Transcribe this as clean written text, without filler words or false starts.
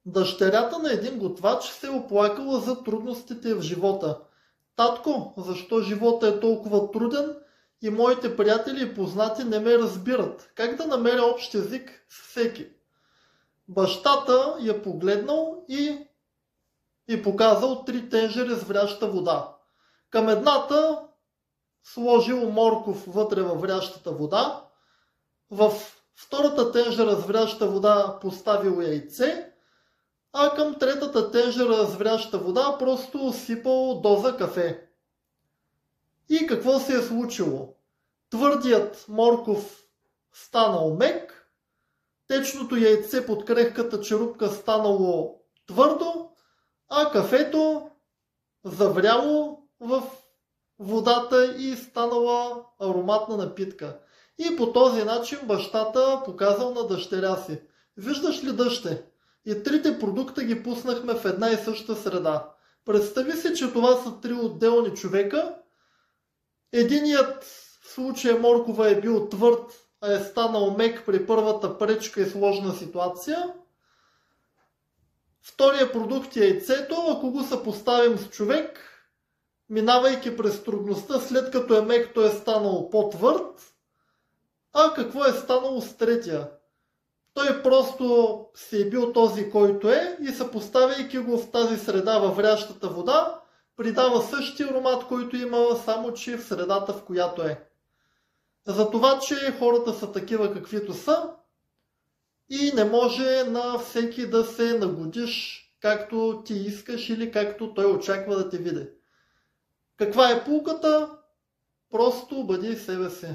Дъщерята на един готвач се оплакала за трудностите в живота. Татко, защо живота е толкова труден и моите приятели и познати не ме разбират? Как да намеря общ език с всеки? Бащата я погледнал и показал 3 тенжери с вряща вода. Към едната сложил морков вътре във врящата вода, в втората тенжера с вряща вода поставил яйце, а към третата тенжера с вряща вода просто сипал доза кафе. И какво се е случило? Твърдият морков станал мек, течното яйце под крехката черупка станало твърдо, а кафето завряло в водата и станала ароматна напитка. И по този начин бащата показал на дъщеря си: виждаш ли, дъще? И 3 продукта ги пуснахме в една и съща среда. Представи си, че това са 3 отделни човека. Единият в случая моркова е бил твърд, а е станал мек при първата пречка и сложна ситуация. Втория продукт е яйцето, ако го съпоставим с човек, минавайки през трудността, след като е мек, той е станал по-твърд. А какво е станало с третия? Той просто си е бил този, който е, и съпоставяйки го в тази среда във врящата вода, придава същия аромат, който има, само че в средата, в която е. Затова, че хората са такива каквито са и не може на всеки да се нагодиш както ти искаш или както той очаква да те види. Каква е пулката? Просто бъди себе си.